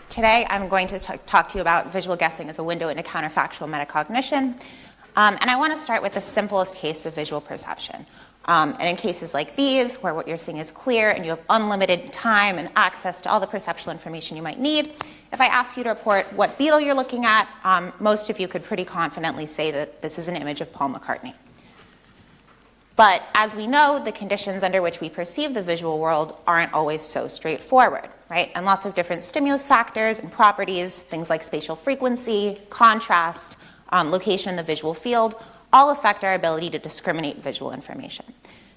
Today I'm going to talk to you about visual guessing as a window into counterfactual metacognition. And I want to start with the simplest case of visual perception. And in cases like these, where what you're seeing is clear and you have unlimited time and access to all the perceptual information you might need, if I ask you to report what beetle you're looking at, most of you could pretty confidently say that this is an image of Paul McCartney. But as we know, the conditions under which we perceive the visual world aren't always so straightforward, right? And lots of different stimulus factors and properties, things like spatial frequency, contrast, location in the visual field, all affect our ability to discriminate visual information.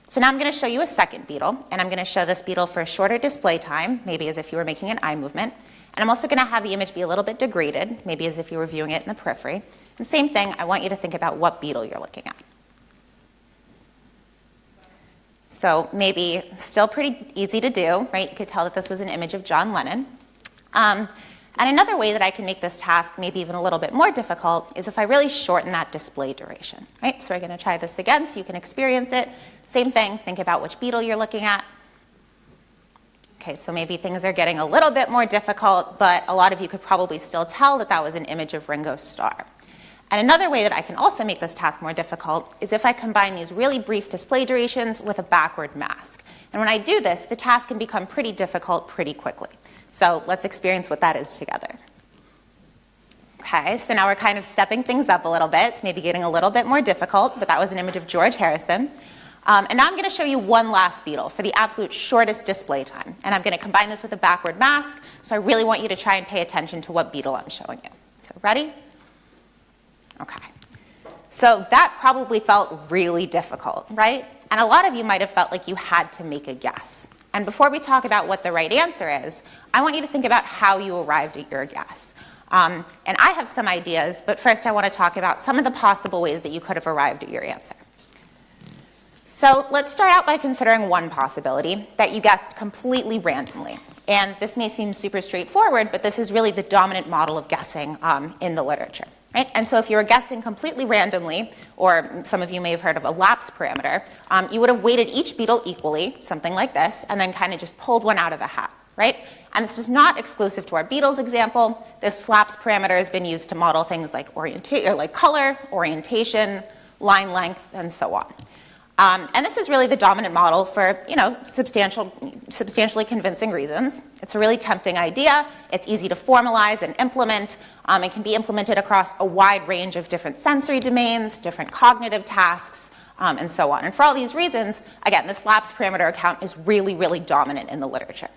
So now I'm going to show you a second beetle, and I'm going to show this beetle for a shorter display time, maybe as if you were making an eye movement. And I'm also going to have the image be a little bit degraded, maybe as if you were viewing it in the periphery. And same thing, I want you to think about what beetle you're looking at. So maybe still pretty easy to do, right? You could tell that this was an image of John Lennon. And another way that I can make this task maybe even a little bit more difficult is if I really shorten that display duration, right? So we're going to try this again so you can experience it. Same thing, think about which beetle you're looking at. Okay, so maybe things are getting a little bit more difficult, but a lot of you could probably still tell that that was an image of Ringo Starr. And another way that I can also make this task more difficult is if I combine these really brief display durations with a backward mask. And when I do this, the task can become pretty difficult pretty quickly. So let's experience what that is together. Okay, so now we're kind of stepping things up a little bit. It's maybe getting a little bit more difficult, but that was an image of George Harrison. And now I'm going to show you one last beetle for the absolute shortest display time. And I'm going to combine this with a backward mask, so I really want you to try and pay attention to what beetle I'm showing you. So ready? Okay, so that probably felt really difficult, right? And a lot of you might have felt like you had to make a guess. And before we talk about what the right answer is, I want you to think about how you arrived at your guess. And I have some ideas, but first I want to talk about some of the possible ways that you could have arrived at your answer. So let's start out by considering one possibility, that you guessed completely randomly. And this may seem super straightforward, but this is really the dominant model of guessing in the literature. Right? And so if you were guessing completely randomly, or some of you may have heard of a lapse parameter, you would have weighted each beetle equally, something like this, and then kind of just pulled one out of a hat, right? And this is not exclusive to our beetles example. This lapse parameter has been used to model things like color, orientation, line length, and so on. And this is really the dominant model for, substantially convincing reasons. It's a really tempting idea. It's easy to formalize and implement. It can be implemented across a wide range of different sensory domains, different cognitive tasks, and so on. And for all these reasons, again, this lapse parameter account is really, really dominant in the literature.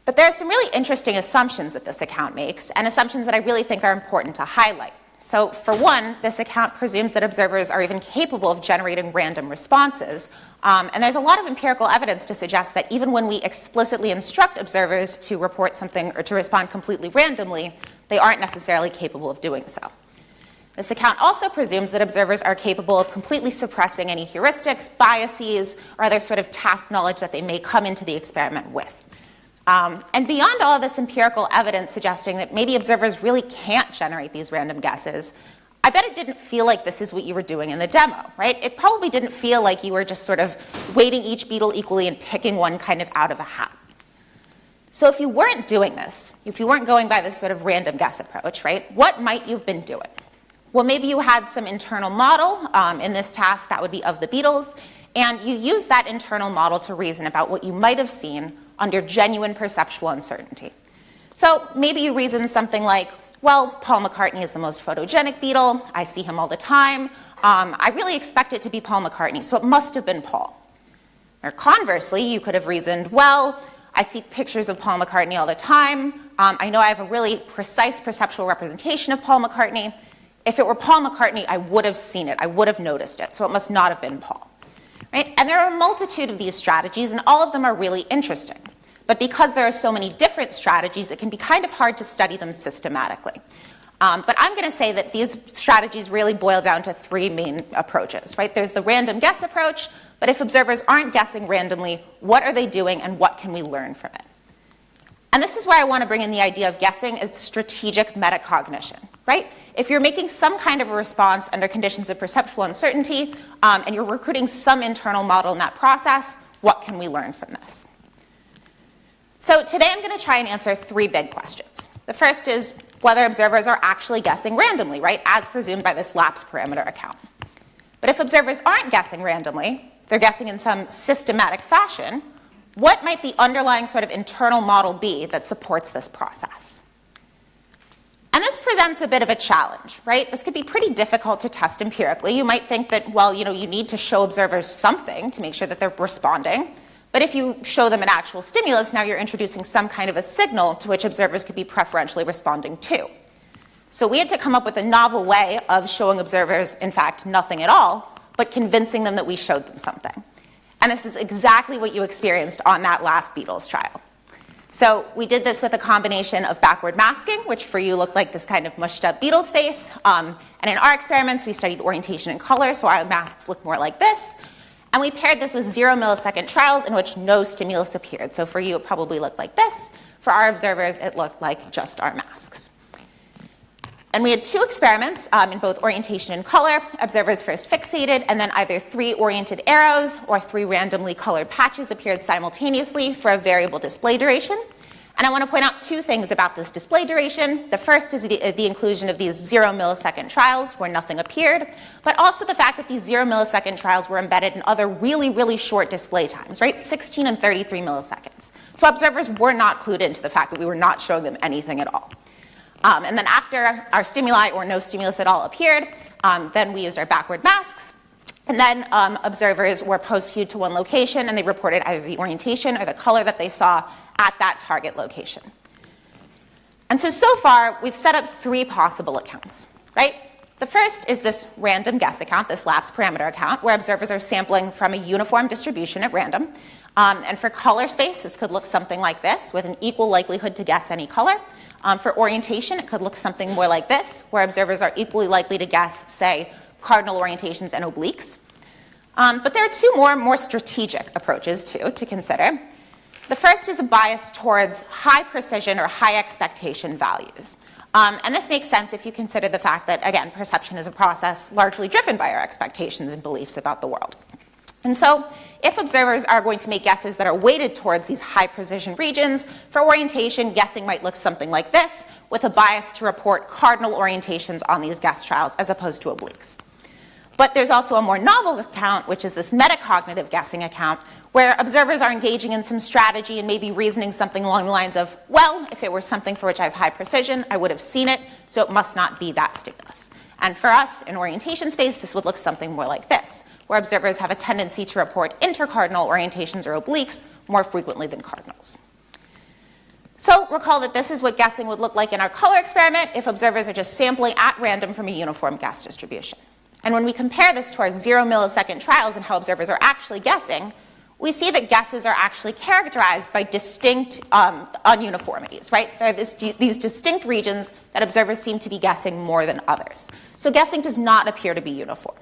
But there are some really interesting assumptions that this account makes, and assumptions that I really think are important to highlight. So for one, this account presumes that observers are even capable of generating random responses. And there's a lot of empirical evidence to suggest that even when we explicitly instruct observers to report something or to respond completely randomly, they aren't necessarily capable of doing so. This account also presumes that observers are capable of completely suppressing any heuristics, biases, or other sort of task knowledge that they may come into the experiment with. And beyond all of this empirical evidence suggesting that maybe observers really can't generate these random guesses, I bet it didn't feel like this is what you were doing in the demo, right? It probably didn't feel like you were just sort of weighting each beetle equally and picking one kind of out of a hat. So if you weren't doing this, if you weren't going by this sort of random guess approach, right, what might you have been doing? Well, maybe you had some internal model in this task that would be of the beetles, and you used that internal model to reason about what you might have seen under genuine perceptual uncertainty. So maybe you reason something like, well, Paul McCartney is the most photogenic beetle. I see him all the time. I really expect it to be Paul McCartney, so it must have been Paul. Or conversely, you could have reasoned, well, I see pictures of Paul McCartney all the time. I know I have a really precise perceptual representation of Paul McCartney. If it were Paul McCartney, I would have seen it. I would have noticed it, so it must not have been Paul. Right? And there are a multitude of these strategies, and all of them are really interesting. But because there are so many different strategies, it can be kind of hard to study them systematically. But I'm going to say that these strategies really boil down to three main approaches. Right? There's the random guess approach, but if observers aren't guessing randomly, what are they doing and what can we learn from it? And this is where I want to bring in the idea of guessing as strategic metacognition. Right? If you're making some kind of a response under conditions of perceptual uncertainty, and you're recruiting some internal model in that process, what can we learn from this? So today I'm going to try and answer three big questions. The first is whether observers are actually guessing randomly, right, as presumed by this lapse parameter account. But if observers aren't guessing randomly, they're guessing in some systematic fashion, what might the underlying sort of internal model be that supports this process? And this presents a bit of a challenge, right? This could be pretty difficult to test empirically. You might think that, well, you need to show observers something to make sure that they're responding. But if you show them an actual stimulus, now you're introducing some kind of a signal to which observers could be preferentially responding to. So we had to come up with a novel way of showing observers, in fact, nothing at all, but convincing them that we showed them something. And this is exactly what you experienced on that last Beatles trial. So we did this with a combination of backward masking, which for you looked like this kind of mushed up Beatles face. And in our experiments, we studied orientation and color, so our masks look more like this. And we paired this with 0 millisecond trials in which no stimulus appeared. So for you, it probably looked like this. For our observers, it looked like just our masks. And we had two experiments in both orientation and color. Observers first fixated, and then either 3 oriented arrows or 3 randomly colored patches appeared simultaneously for a variable display duration. And I want to point out two things about this display duration. The first is the inclusion of these 0 millisecond trials where nothing appeared, but also the fact that these 0 millisecond trials were embedded in other really, really short display times, right? 16 and 33 milliseconds. So observers were not clued into the fact that we were not showing them anything at all. And then after our stimuli or no stimulus at all appeared, then we used our backward masks. And then observers were post-cued to one location, and they reported either the orientation or the color that they saw at that target location. And so far, we've set up 3 possible accounts, right? The first is this random guess account, this lapse parameter account, where observers are sampling from a uniform distribution at random. And for color space, this could look something like this, with an equal likelihood to guess any color. For orientation, it could look something more like this, where observers are equally likely to guess, say, cardinal orientations and obliques. But there are 2 more strategic approaches, too, to consider. The first is a bias towards high precision or high expectation values. And this makes sense if you consider the fact that, again, perception is a process largely driven by our expectations and beliefs about the world. And so if observers are going to make guesses that are weighted towards these high precision regions, for orientation, guessing might look something like this, with a bias to report cardinal orientations on these guess trials as opposed to obliques. But there's also a more novel account, which is this metacognitive guessing account, where observers are engaging in some strategy and maybe reasoning something along the lines of, well, if it were something for which I have high precision, I would have seen it, so it must not be that stimulus. And for us, in orientation space, this would look something more like this, where observers have a tendency to report intercardinal orientations or obliques more frequently than cardinals. So recall that this is what guessing would look like in our color experiment if observers are just sampling at random from a uniform guess distribution. And when we compare this to our 0 millisecond trials and how observers are actually guessing, we see that guesses are actually characterized by distinct ununiformities, right? There are these distinct regions that observers seem to be guessing more than others. So guessing does not appear to be uniform.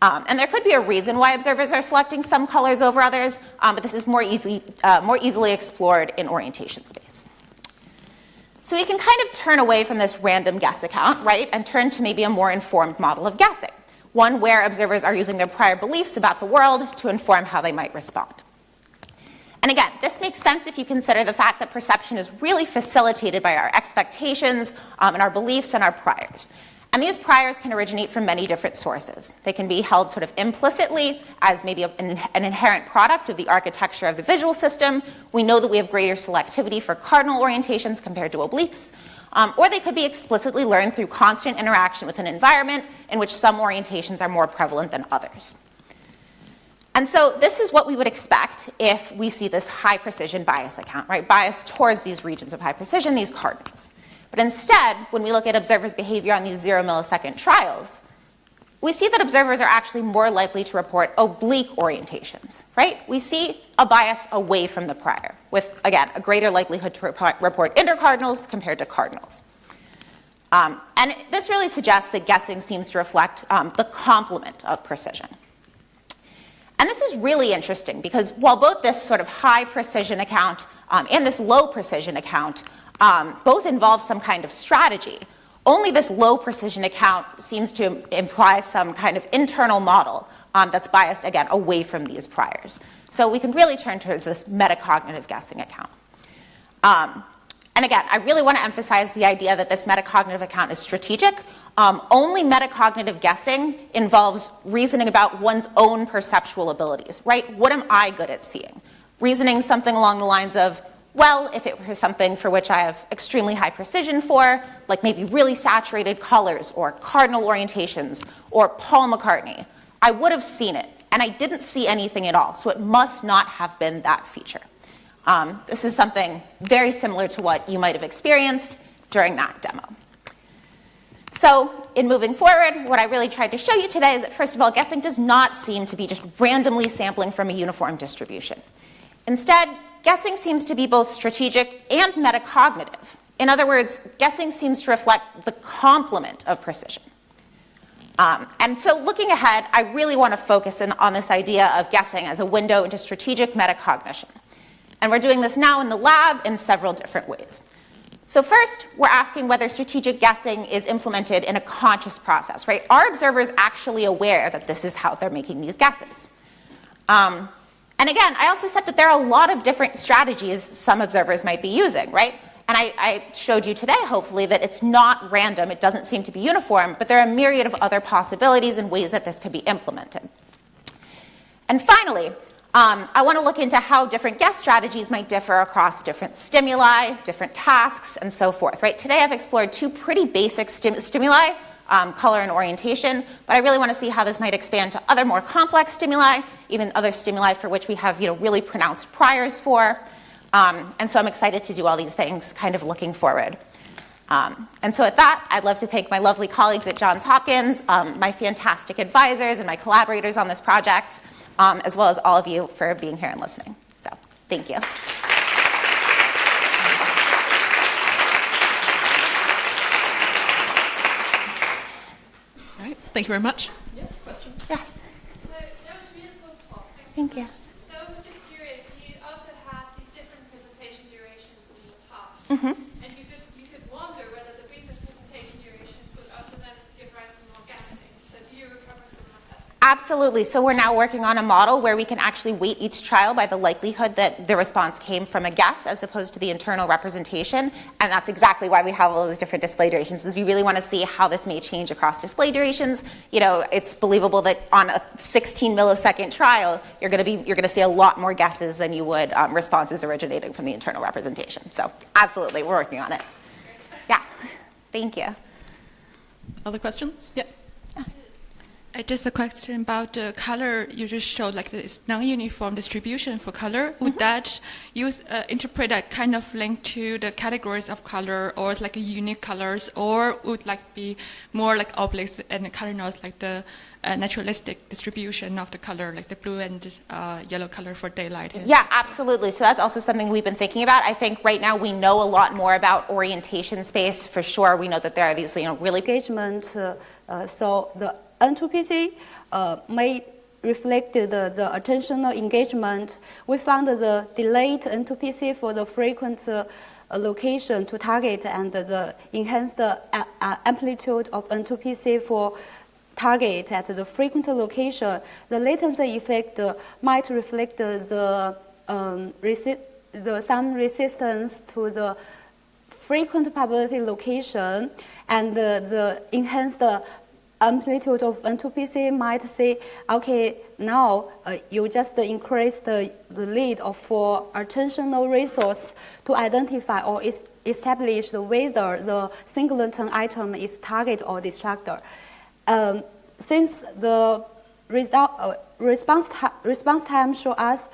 And there could be a reason why observers are selecting some colors over others, but this is more easily explored in orientation space. So we can kind of turn away from this random guess account, right, and turn to maybe a more informed model of guessing, one where observers are using their prior beliefs about the world to inform how they might respond. And again, this makes sense if you consider the fact that perception is really facilitated by our expectations and our beliefs and our priors. And these priors can originate from many different sources. They can be held sort of implicitly as maybe an inherent product of the architecture of the visual system. We know that we have greater selectivity for cardinal orientations compared to obliques. Or they could be explicitly learned through constant interaction with an environment in which some orientations are more prevalent than others. And so this is what we would expect if we see this high precision bias account, right? Bias towards these regions of high precision, these cardinals. But instead, when we look at observers' behavior on these 0 millisecond trials, we see that observers are actually more likely to report oblique orientations, right? We see a bias away from the prior, with, again, a greater likelihood to report intercardinals compared to cardinals. And this really suggests that guessing seems to reflect the complement of precision. And this is really interesting because while both this sort of high precision account and this low precision account both involve some kind of strategy, only this low precision account seems to imply some kind of internal model that's biased, again, away from these priors. So we can really turn towards this metacognitive guessing account. And again, I really want to emphasize the idea that this metacognitive account is strategic. Only metacognitive guessing involves reasoning about one's own perceptual abilities, right? What am I good at seeing? Reasoning something along the lines of, well, if it were something for which I have extremely high precision for, like maybe really saturated colors or cardinal orientations or Paul McCartney, I would have seen it, and I didn't see anything at all, so it must not have been that feature. This is something very similar to what you might have experienced during that demo. So in moving forward, what I really tried to show you today is that, first of all, guessing does not seem to be just randomly sampling from a uniform distribution. Instead, guessing seems to be both strategic and metacognitive. In other words, guessing seems to reflect the complement of precision. And so looking ahead, I really want to focus on this idea of guessing as a window into strategic metacognition. And we're doing this now in the lab in several different ways. So first, we're asking whether strategic guessing is implemented in a conscious process, right? Are observers actually aware that this is how they're making these guesses? And again, I also said that there are a lot of different strategies some observers might be using, right? And I showed you today, hopefully, that it's not random, it doesn't seem to be uniform, but there are a myriad of other possibilities and ways that this could be implemented. And finally, I want to look into how different guess strategies might differ across different stimuli, different tasks, and so forth, right? Today I've explored two pretty basic stimuli, color and orientation, but I really want to see how this might expand to other more complex stimuli, even other stimuli for which we have really pronounced priors for. And so I'm excited to do all these things kind of looking forward. And so at that, I'd love to thank my lovely colleagues at Johns Hopkins, my fantastic advisors and my collaborators on this project, as well as all of you for being here and listening. So thank you. Thank you very much. Yeah, question? Yes. So that was really cool talk. Thanks Thank so you. much. So I was just curious, you also had these different presentation durations in the task. And you could wonder whether the briefest presentation durations would also then give rise to more guessing. So do you recover some of that? Absolutely. So we're now working on a model where we can actually weight each trial by the likelihood that the response came from a guess as opposed to the internal representation. And that's exactly why we have all those different display durations, is we really want to see how this may change across display durations. It's believable that on a 16 millisecond trial, you're going to see a lot more guesses than you would responses originating from the internal representation. So absolutely, we're working on it. Yeah. Thank you. Other questions? Yeah. Just a question about the color you just showed, like this non-uniform distribution for color. Would that interpret that kind of link to the categories of color, or like unique colors, or would like be more like obliques and the cardinals, like the naturalistic distribution of the color, like the blue and yellow color for daylight? Yeah, absolutely. So that's also something we've been thinking about. I think right now we know a lot more about orientation space for sure. We know that there are these really engagement. So the N2PC may reflect the attentional engagement. We found the delayed N2PC for the frequent location to target and the enhanced amplitude of N2PC for target at the frequent location. The latency effect might reflect some resistance to the frequent probability location, and the enhanced amplitude of N2PC might say, okay, now you just increase the lead for attentional resource to identify or establish whether the singleton item is target or distractor. Since the response time show us